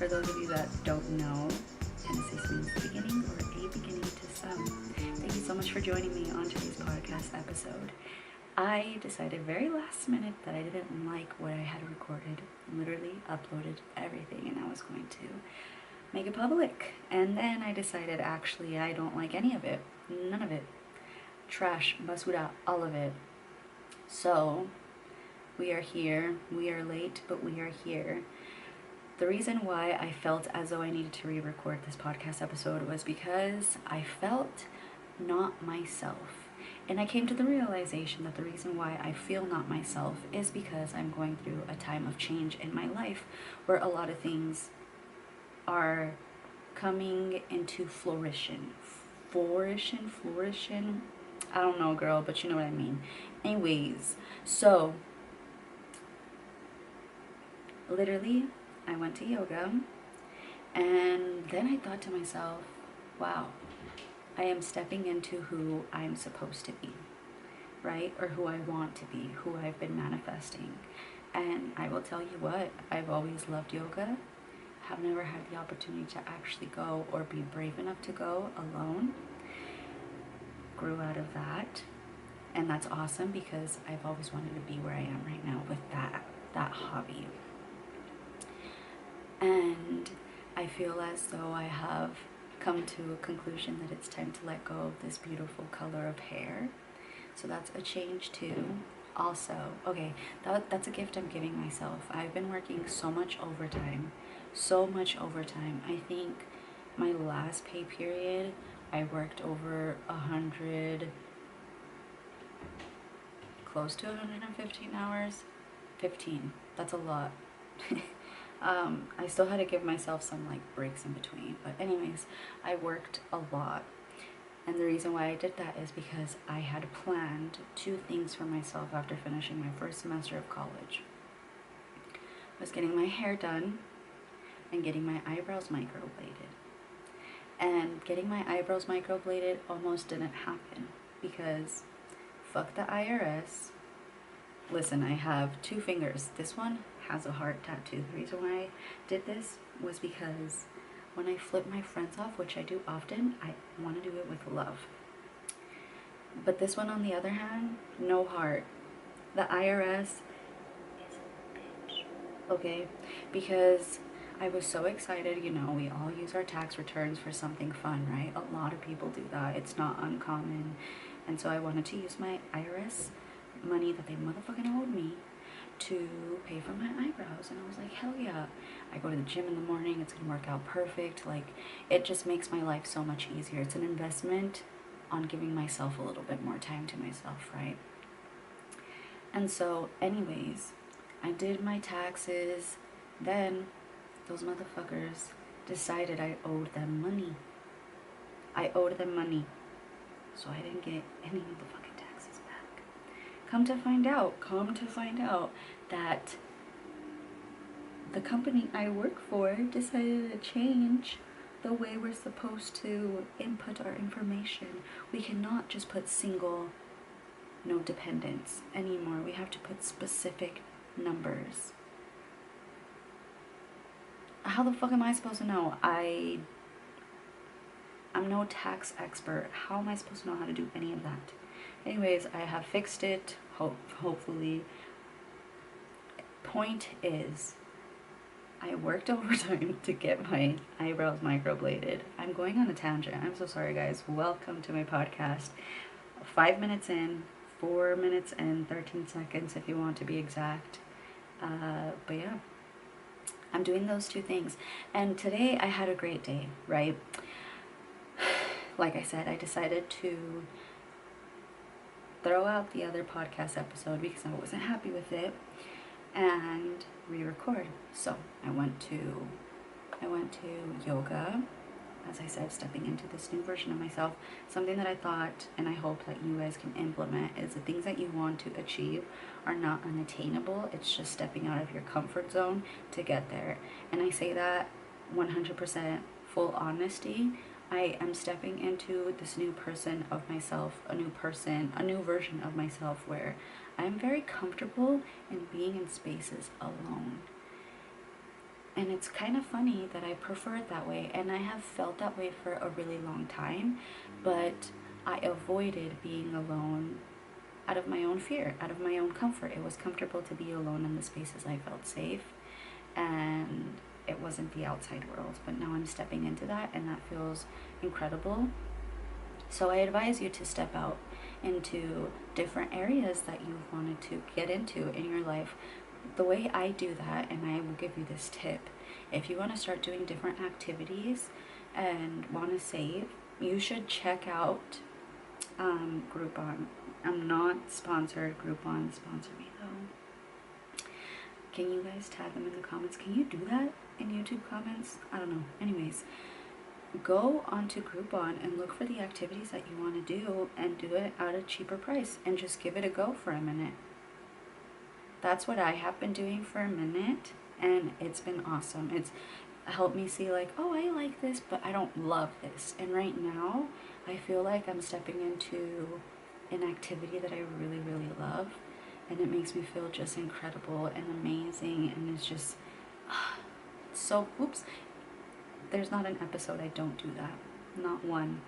For those of you that don't know, Genesis means beginning or a beginning to some. Thank you so much for joining me on today's podcast episode. I decided very last minute that I didn't like what I had recorded, literally uploaded everything, and I was going to make it public. And then I decided actually I don't like any of it, none of it. Trash, basura, all of it. So we are here. We are late, but we are here. The reason why I felt as though I needed to re-record this podcast episode was because I felt not myself. And I came to the realization that the reason why I feel not myself is because I'm going through a time of change in my life where a lot of things are coming into flourishing. Flourishing? I don't know, girl, but you know what I mean. Anyways, so literally, I went to yoga, and then I thought to myself, wow, I am stepping into who I'm supposed to be, right? Or who I want to be, who I've been manifesting. And I will tell you what, I've always loved yoga. Have never had the opportunity to actually go or be brave enough to go alone. Grew out of that. And that's awesome because I've always wanted to be where I am right now with that hobby. And I feel as though I have come to a conclusion that it's time to let go of this beautiful color of hair. So that's a change too. Also, okay, that's a gift I'm giving myself. I've been working so much overtime. I think my last pay period, I worked over 100, close to 115 hours. 15, that's a lot. I still had to give myself some like breaks in between, but anyways, I worked a lot. And the reason why I did that is because I had planned 2 things for myself after finishing my first semester of college. I was getting my hair done and getting my eyebrows microbladed. And getting my eyebrows microbladed almost didn't happen because fuck the IRS. Listen, I have 2 fingers. This one has a heart tattoo. The reason why I did this was because when I flip my friends off, which I do often, I want to do it with love. But this one, on the other hand, no heart. The IRS is a bitch. Okay? Because I was so excited. You know, we all use our tax returns for something fun, right? A lot of people do that. It's not uncommon. And so I wanted to use my IRS money that they motherfucking owed me to pay for my eyebrows. And I was like, hell yeah. I go to the gym in the morning. It's gonna work out perfect. Like, it just makes my life so much easier. It's an investment on giving myself a little bit more time to myself, right? And so anyways, I did my taxes. Then those motherfuckers decided I owed them money. So I didn't get any of the fucking taxes back. Come to find out that the company I work for decided to change the way we're supposed to input our information. We cannot just put single, no dependents anymore. We have to put specific numbers. How the fuck am I supposed to know? I'm no tax expert. How am I supposed to know how to do any of that? Anyways, I have fixed it, hopefully. Point is, I worked overtime to get my eyebrows microbladed. I'm going on a tangent. I'm so sorry, guys. Welcome to my podcast. 5 minutes in, 4 minutes and 13 seconds if you want to be exact. But yeah, I'm doing those 2 things. And today I had a great day, right? Like I said, I decided to throw out the other podcast episode because I wasn't happy with it and re-record. So I went to yoga, as I said, stepping into this new version of myself. Something that I thought and I hope that you guys can implement is the things that you want to achieve are not unattainable. It's just stepping out of your comfort zone to get there. And I say that 100% full honesty. I am stepping into this new person of myself, a new version of myself where I am very comfortable in being in spaces alone. And it's kind of funny that I prefer it that way, and I have felt that way for a really long time, but I avoided being alone out of my own fear, out of my own comfort. It was comfortable to be alone in the spaces I felt safe, and it wasn't the outside world. But now I'm stepping into that, and that feels incredible. So I advise you to step out into different areas that you've wanted to get into in your life. The way I do that, and I will give you this tip, if you want to start doing different activities and want to save, you should check out Groupon. I'm not sponsored. Groupon sponsor me though. Can you guys tag them in the comments? Can you do that in YouTube comments? I don't know. Anyways, go onto Groupon and look for the activities that you want to do and do it at a cheaper price and just give it a go for a minute. That's what I have been doing for a minute, and it's been awesome. It's helped me see like, oh, I like this, but I don't love this. And right now, I feel like I'm stepping into an activity that I really, really love, and it makes me feel just incredible and amazing, and it's just so, oops, there's not an episode I don't do that, not one.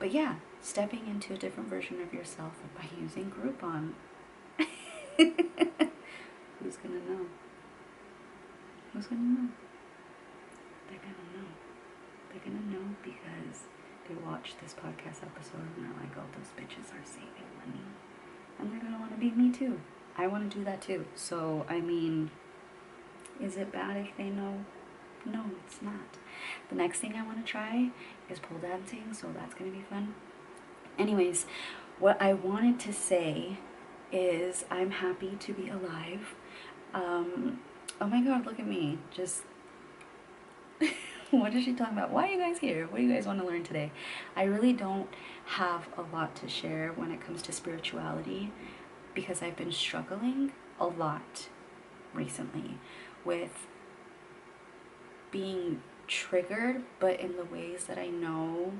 But yeah, stepping into a different version of yourself by using Groupon. Who's gonna know? Who's gonna know? They're gonna know. They're gonna know because they watched this podcast episode and they're like, oh, those bitches are saving money. And they're gonna wanna be me too. I wanna do that too. So, I mean, is it bad if they know? No, it's not. The next thing I wanna try is pole dancing, so that's gonna be fun. Anyways, what I wanted to say is I'm happy to be alive. Oh my god, look at me. Just what is she talking about? Why are you guys here? What do you guys want to learn today? I really don't have a lot to share when it comes to spirituality because I've been struggling a lot recently with being triggered, but in the ways that I know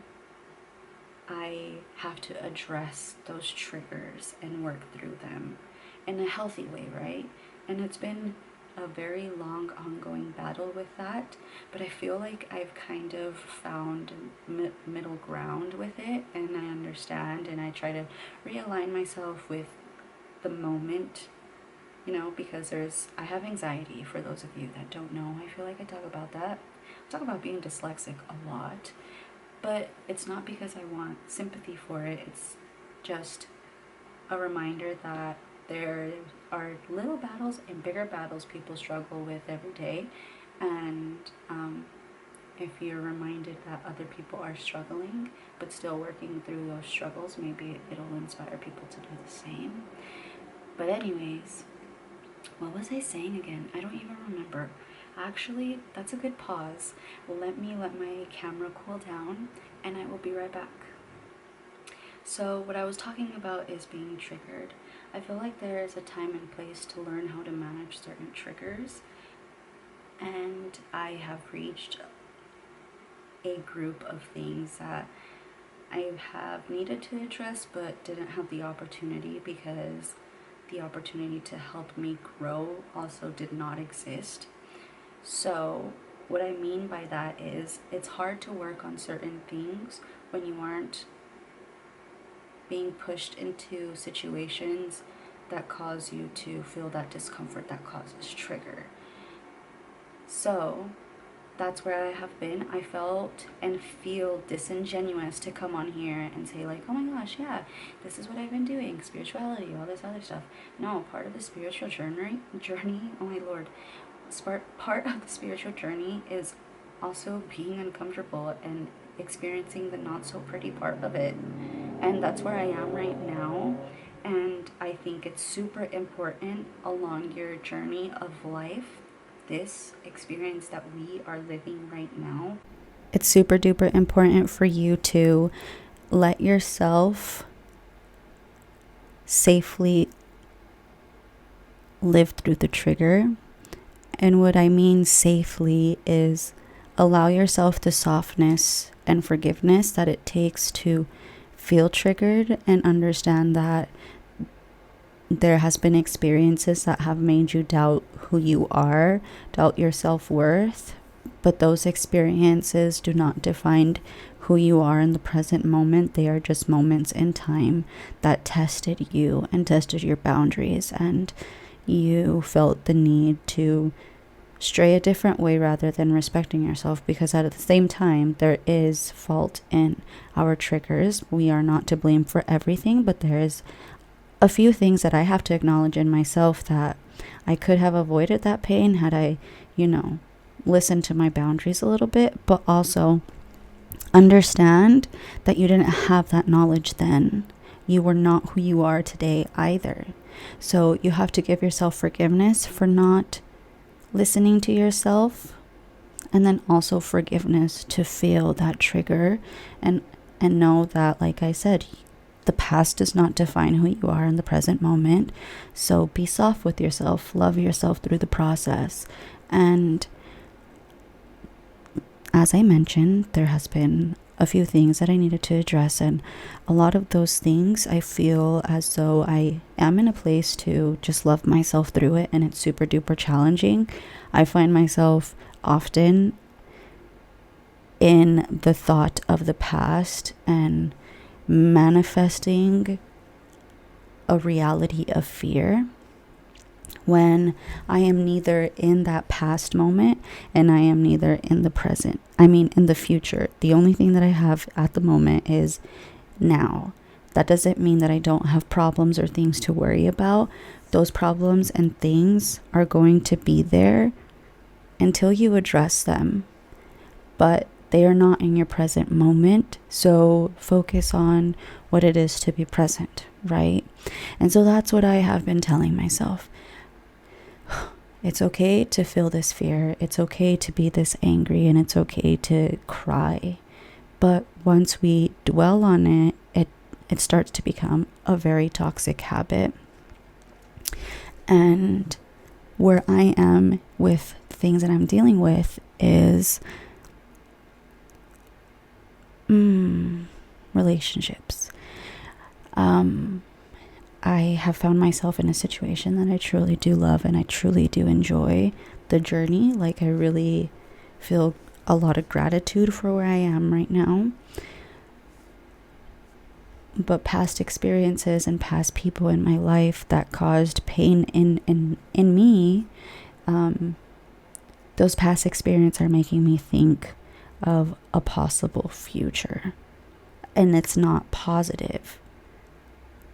I have to address those triggers and work through them in a healthy way, right? And it's been a very long ongoing battle with that, but I feel like I've kind of found middle ground with it, and I understand, and I try to realign myself with the moment, you know, because I have anxiety. For those of you that don't know, I feel like I talk about that. I talk about being dyslexic a lot. But it's not because I want sympathy for it. It's just a reminder that there are little battles and bigger battles people struggle with every day. And if you're reminded that other people are struggling but still working through those struggles, maybe it'll inspire people to do the same. But anyways, what was I saying again? I don't even remember. Actually, that's a good pause. Let me let my camera cool down and I will be right back. So what I was talking about is being triggered. I feel like there is a time and place to learn how to manage certain triggers, and I have reached a group of things that I have needed to address but didn't have the opportunity because the opportunity to help me grow also did not exist. So what I mean by that is it's hard to work on certain things when you aren't being pushed into situations that cause you to feel that discomfort that causes trigger. So that's where I have been. I felt and feel disingenuous to come on here and say like, oh my gosh, yeah, this is what I've been doing, spirituality, all this other stuff. No, part of the spiritual journey, oh my lord, part of the spiritual journey is also being uncomfortable and experiencing the not so pretty part of it. And that's where I am right now. And I think it's super important along your journey of life, this experience that we are living right now. It's super duper important for you to let yourself safely live through the trigger. And what I mean safely is allow yourself the softness and forgiveness that it takes to feel triggered and understand that there has been experiences that have made you doubt who you are, doubt your self-worth, but those experiences do not define who you are in the present moment. They are just moments in time that tested you and tested your boundaries, and you felt the need to stray a different way rather than respecting yourself, because at the same time there is fault in our triggers. We are not to blame for everything, but there is a few things that I have to acknowledge in myself that I could have avoided that pain had I, listened to my boundaries a little bit, but also understand that you didn't have that knowledge then. You were not who you are today either. So you have to give yourself forgiveness for not listening to yourself, and then also forgiveness to feel that trigger and know that, like I said, the past does not define who you are in the present moment. So be soft with yourself, love yourself through the process. And as I mentioned, there has been a few things that I needed to address, and a lot of those things I feel as though I am in a place to just love myself through it, and it's super duper challenging. I find myself often in the thought of the past and manifesting a reality of fear when I am neither in that past moment and I am neither in the present. In the future. The only thing that I have at the moment is now. That doesn't mean that I don't have problems or things to worry about. Those problems and things are going to be there until you address them, but they are not in your present moment. So focus on what it is to be present, right? And so that's what I have been telling myself. It's okay to feel this fear. It's okay to be this angry, and it's okay to cry. But once we dwell on it, it starts to become a very toxic habit. And where I am with things that I'm dealing with is relationships. I have found myself in a situation that I truly do love, and I truly do enjoy the journey. Like, I really feel a lot of gratitude for where I am right now. But past experiences and past people in my life that caused pain in me, those past experiences are making me think of a possible future. And it's not positive.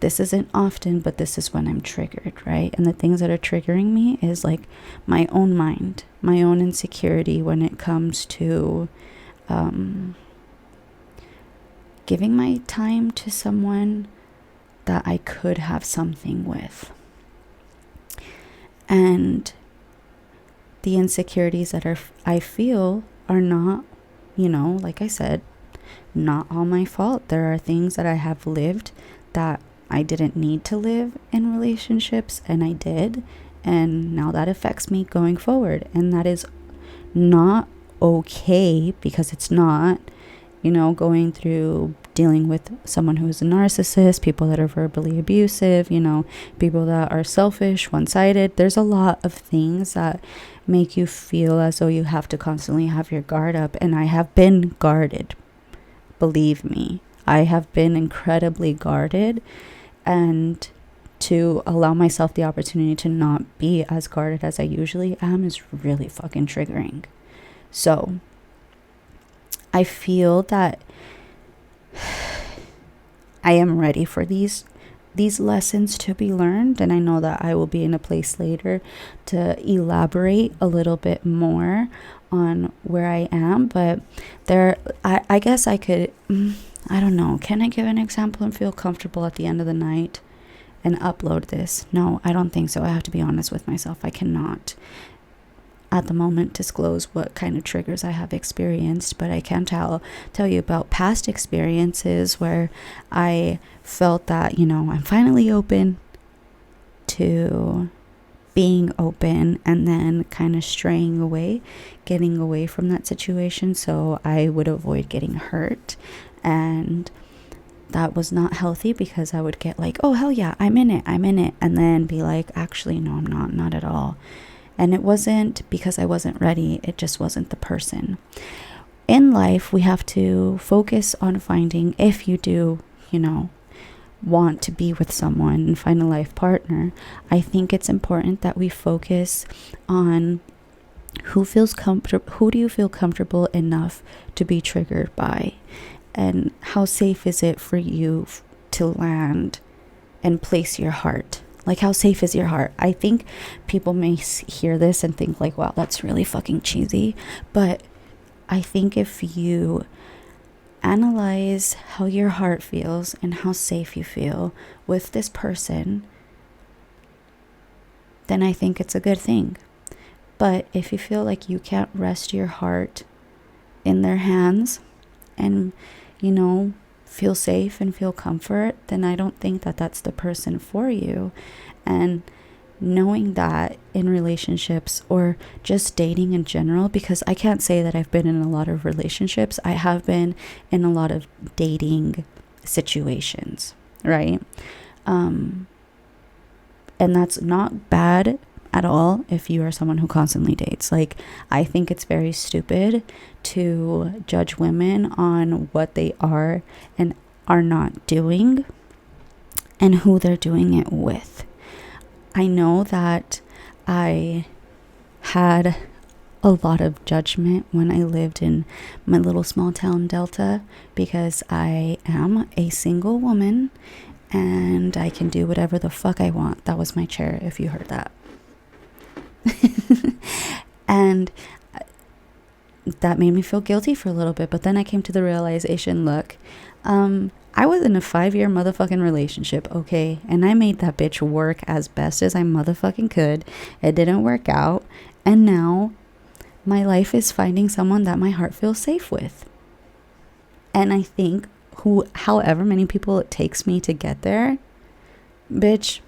This isn't often, but this is when I'm triggered, right? And the things that are triggering me is like my own mind, my own insecurity when it comes to giving my time to someone that I could have something with. And the insecurities that I feel are not, like I said, not all my fault. There are things that I have lived that I didn't need to live in relationships, and I did, and now that affects me going forward, and that is not okay, because it's not, going through dealing with someone who is a narcissist, people that are verbally abusive, people that are selfish, one-sided. There's a lot of things that make you feel as though you have to constantly have your guard up, and I have been guarded. Believe me, I have been incredibly guarded, and to allow myself the opportunity to not be as guarded as I usually am is really fucking triggering. So I feel that I am ready for these lessons to be learned, and I know that I will be in a place later to elaborate a little bit more on where I am. But I guess I could, I don't know, can I give an example and feel comfortable at the end of the night and upload this? No, I don't think so. I have to be honest with myself. I cannot at the moment disclose what kind of triggers I have experienced, but I can tell you about past experiences where I felt that, I'm finally open to being open, and then kind of straying away, getting away from that situation so I would avoid getting hurt. And that was not healthy, because I would get like, oh hell yeah, I'm in it, and then be like, actually no, I'm not at all. And it wasn't because I wasn't ready, it just wasn't the person. In life, we have to focus on finding, if you do, want to be with someone and find a life partner, I think it's important that we focus on who do you feel comfortable enough to be triggered by, and how safe is it for you to land and place your heart. Like, how safe is your heart? I think people may hear this and think like, wow, that's really fucking cheesy, but I think if you analyze how your heart feels and how safe you feel with this person, then I think it's a good thing. But if you feel like you can't rest your heart in their hands and, feel safe and feel comfort, then I don't think that that's the person for you. And knowing that in relationships, or just dating in general, because I can't say that I've been in a lot of relationships, I have been in a lot of dating situations, right? And that's not bad at all if you are someone who constantly dates. Like, I think it's very stupid to judge women on what they are and are not doing and who they're doing it with. I know that I had a lot of judgment when I lived in my little small town Delta, because I am a single woman and I can do whatever the fuck I want. That was my chair, if you heard that. And that made me feel guilty for a little bit, but then I came to the realization, look, I was in a 5-year motherfucking relationship, okay? And I made that bitch work as best as I motherfucking could. It didn't work out. And now my life is finding someone that my heart feels safe with. And I think however many people it takes me to get there, bitch,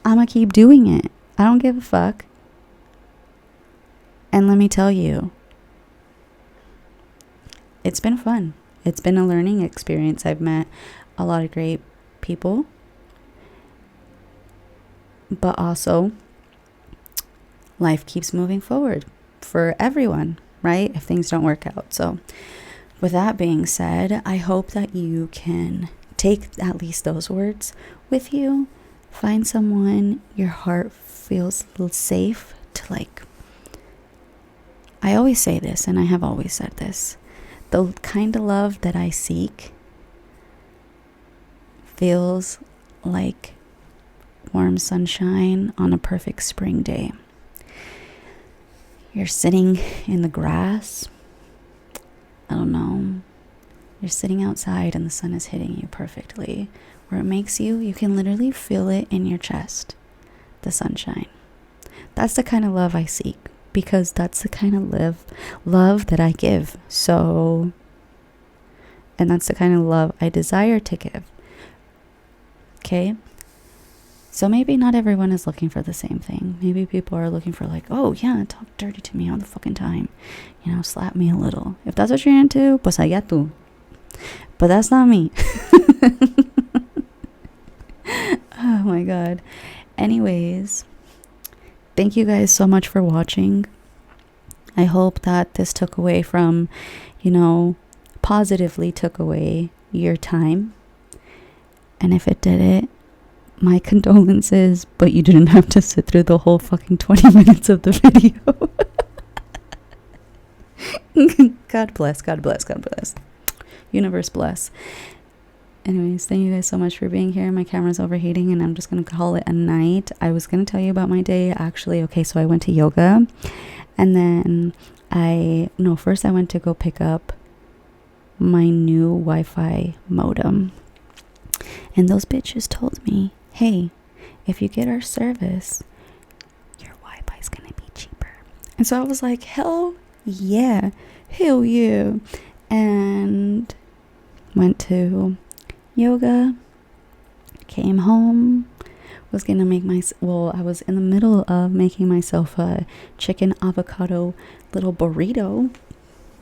I'ma keep doing it. I don't give a fuck. And let me tell you, it's been fun. It's been a learning experience. I've met a lot of great people, but also life keeps moving forward for everyone, right? If things don't work out. So with that being said, I hope that you can take at least those words with you. Find someone your heart feels safe to, like. I always say this, and I have always said this. The kind of love that I seek feels like warm sunshine on a perfect spring day. You're sitting in the grass. I don't know. You're sitting outside and the sun is hitting you perfectly. Where it makes you can literally feel it in your chest. The sunshine. That's the kind of love I seek, because that's the kind of love that I give. So, and that's the kind of love I desire to give. Okay? So maybe not everyone is looking for the same thing. Maybe people are looking for like, oh yeah, talk dirty to me all the fucking time. Slap me a little. If that's what you're into, pues allá tú. But that's not me. Oh my God. Anyways, thank you guys so much for watching. I hope that this took away from, positively took away your time. And if it didn't, my condolences, but you didn't have to sit through the whole fucking 20 minutes of the video. God bless, God bless, God bless. Universe bless. Anyways, thank you guys so much for being here. My camera's overheating and I'm just going to call it a night. I was going to tell you about my day, actually. Okay, so I went to yoga, and then first I went to go pick up my new Wi-Fi modem. And those bitches told me, hey, if you get our service, your Wi-Fi's going to be cheaper. And so I was like, hell yeah. And went to yoga, came home, was gonna make I was in the middle of making myself a chicken avocado little burrito,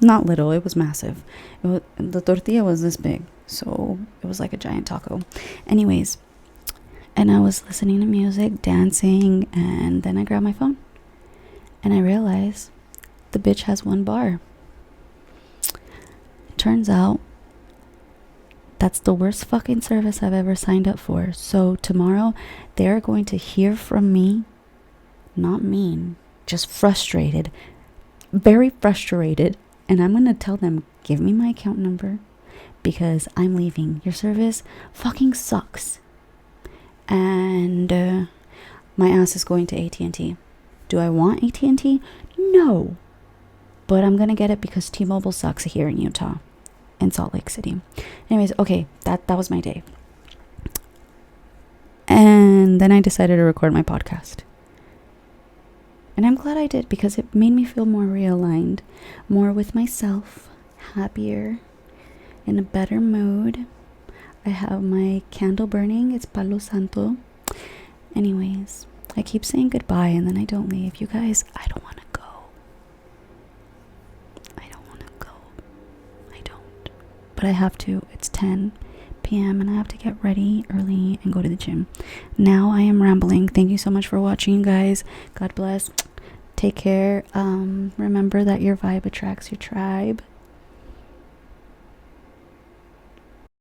Not little, it was massive. The tortilla was this big, so it was like a giant taco. Anyways, and I was listening to music, dancing, and then I grabbed my phone. And I realized the bitch has 1 bar. Turns out that's the worst fucking service I've ever signed up for. So tomorrow they're going to hear from me, not mean, just frustrated, very frustrated. And I'm going to tell them, give me my account number because I'm leaving. Your service fucking sucks. And my ass is going to AT&T. Do I want AT&T? No. But I'm going to get it because T-Mobile sucks here in Utah, in Salt Lake City. Anyways, okay, that was my day. And then I decided to record my podcast. And I'm glad I did because it made me feel more realigned, more with myself, happier, in a better mood. I have my candle burning. It's Palo Santo. Anyways, I keep saying goodbye and then I don't leave. You guys, I don't want to go. I don't. But I have to. It's 10 p.m. and I have to get ready early and go to the gym. Now I am rambling. Thank you so much for watching, guys. God bless. Take care. Remember that your vibe attracts your tribe.